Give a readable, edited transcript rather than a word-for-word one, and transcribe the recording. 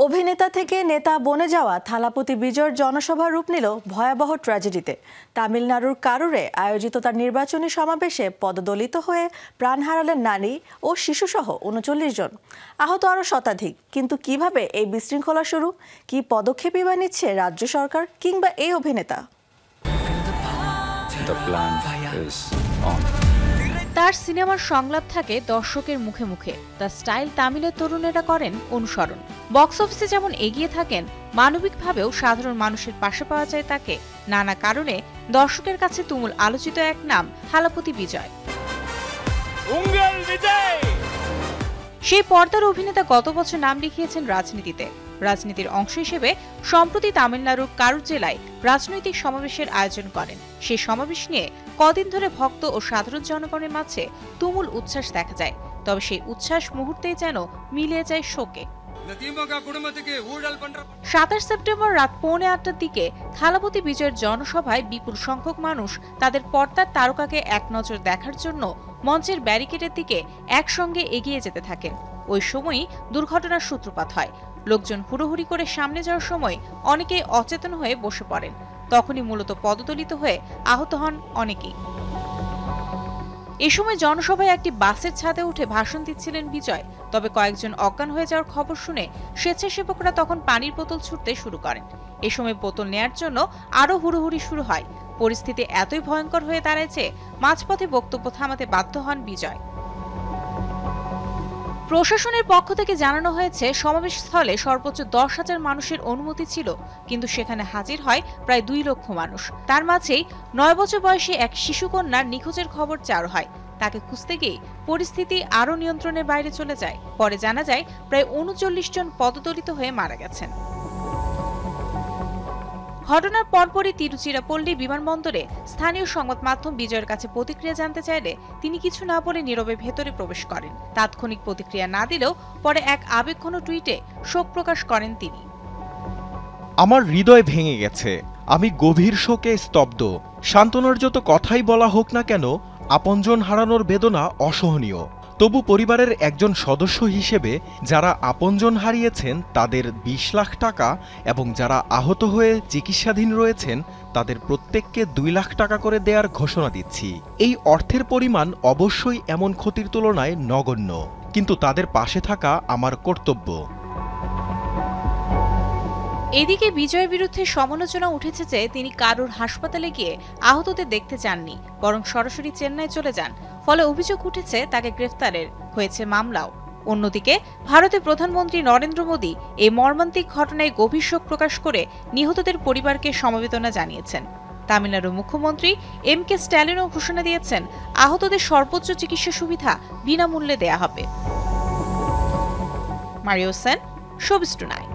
অভিনেতা থেকে নেতা বনে যাওয়া থালাপতি বিজয়ের জনসভা রূপ নিল ভয়াবহ ট্র্যাজেডিতে। তামিলনাড়ুর কারুরে আয়োজিত তার নির্বাচনী সমাবেশে পদদলিত হয়ে প্রাণ হারালেন নারী ও শিশুসহ ৩৯ জন, আহত আরও শতাধিক। কিন্তু কিভাবে এই বিশৃঙ্খলা শুরু, কি পদক্ষেপই বা নিচ্ছে রাজ্য সরকার কিংবা এই অভিনেতা? তার সিনেমার সংলাপ থাকে দর্শকের মুখে মুখে, তার স্টাইল তামিলের তরুণেরা করেন অনুসরণ। বক্স অফিসে যেমন এগিয়ে থাকেন, মানবিকভাবেও সাধারণ মানুষের পাশে পাওয়া যায় তাকে। নানা কারণে দর্শকের কাছে তুমুল আলোচিত এক নাম থালাপতি বিজয়। সেই পর্দার অভিনেতা গত বছর নাম লিখিয়েছেন রাজনীতিতে। রাজনীতির অংশ হিসেবে সম্প্রতি তামিলনাড়ুর কারুর জেলায় রাজনৈতিক সমাবেশের আয়োজন করেন। সেই সমাবেশ নিয়ে কদিন ধরে ভক্ত ও সাধারণ জনগণের মাঝে তুমুল উচ্ছ্বাস দেখা যায়। তবে সেই উচ্ছ্বাস মুহূর্তেই যেন মিলিয়ে যায় শোকে। ২৭ সেপ্টেম্বর রাত 7:45টার দিকে থালাপতি বিজয়ের জনসভায় বিপুল সংখ্যক মানুষ তাদের পর্দার তারকাকে এক নজর দেখার জন্য মঞ্চের ব্যারিকেডের দিকে একসঙ্গে এগিয়ে যেতে থাকেন। ওই সময়ই দুর্ঘটনার সূত্রপাত হয়। লোকজন হুড়োহুড়ি করে সামনে যাওয়ার সময় অনেকেই অচেতন হয়ে বসে পড়েন। তখনই মূলত পদদলিত হয়ে আহত হন অনেকেই। এ সময় জনসভায় একটি বাসের ছাদে উঠে ভাষণ দিচ্ছিলেন বিজয়। তবে কয়েকজন অজ্ঞান হয়ে যাওয়ার খবর শুনে স্বেচ্ছাসেবকরা তখন পানির বোতল ছুটতে শুরু করেন। এ সময় বোতল নেয়ার জন্য আরও হুড়োহুড়ি শুরু হয়। পরিস্থিতি এতই ভয়ঙ্কর হয়ে দাঁড়ায় যে মাঝপথে বক্তব্য থামাতে বাধ্য হন বিজয়। প্রশাসনের পক্ষ থেকে জানানো হয়েছে, সমাবেশস্থলে সর্বোচ্চ 10,000 মানুষের অনুমতি ছিল, কিন্তু সেখানে হাজির হয় প্রায় 2 লক্ষ মানুষ। তার মাঝেই 9 বছর বয়সী এক শিশুকন্যার নিখোঁজের খবর চার হয়। তাকে খুঁজতে গিয়ে পরিস্থিতি আরও নিয়ন্ত্রণের বাইরে চলে যায়। পরে জানা যায় প্রায় 39 জন পদদলিত হয়ে মারা গেছেন। ঘটনার পরপরই তিরুচিরাপল্লী বিমানবন্দরে স্থানীয় সংবাদ মাধ্যম বিজয়ের কাছে প্রতিক্রিয়া জানতে চাইলে তিনি কিছু না বলে নীরবে ভেতরে প্রবেশ করেন। তাৎক্ষণিক প্রতিক্রিয়া না দিলেও পরে এক আবেগঘন টুইটে শোক প্রকাশ করেন তিনি। আমার হৃদয় ভেঙে গেছে, আমি গভীর শোকে স্তব্ধ। সান্ত্বনার যত কথাই বলা হোক না কেন, আপনজন হারানোর বেদনা অসহনীয়। তবু পরিবারের একজন সদস্য হিসেবে যারা আপনজন হারিয়েছেন তাদের 20 লাখ টাকা এবং যারা আহত হয়ে চিকিৎসাধীন রয়েছেন তাদের প্রত্যেককে 2 লাখ টাকা করে দেওয়ার ঘোষণা দিচ্ছি। এই অর্থের পরিমাণ অবশ্যই এমন ক্ষতির তুলনায় নগণ্য, কিন্তু তাদের পাশে থাকা আমার কর্তব্য। এদিকে বিজয়ের বিরুদ্ধে সমালোচনা উঠেছে যে তিনি কারুর হাসপাতালে গিয়ে আহতদের দেখতে চাননি, বরং সরাসরি চেন্নাই চলে যান। ফলে অভিযোগ উঠেছে তাকে গ্রেফতারের হয়েছে মামলাও। অন্যদিকে ভারতের প্রধানমন্ত্রী নরেন্দ্র মোদী এই মর্মান্তিক ঘটনায় গভীর শোক প্রকাশ করে নিহতদের পরিবারকে সমবেদনা জানিয়েছেন। তামিলনাড়ুর মুখ্যমন্ত্রী MK স্ট্যালিনও ঘোষণা দিয়েছেন, আহতদের সর্বোচ্চ চিকিৎসা সুবিধা বিনামূল্যে দেয়া হবে। Mario Sen, showbiz tonight.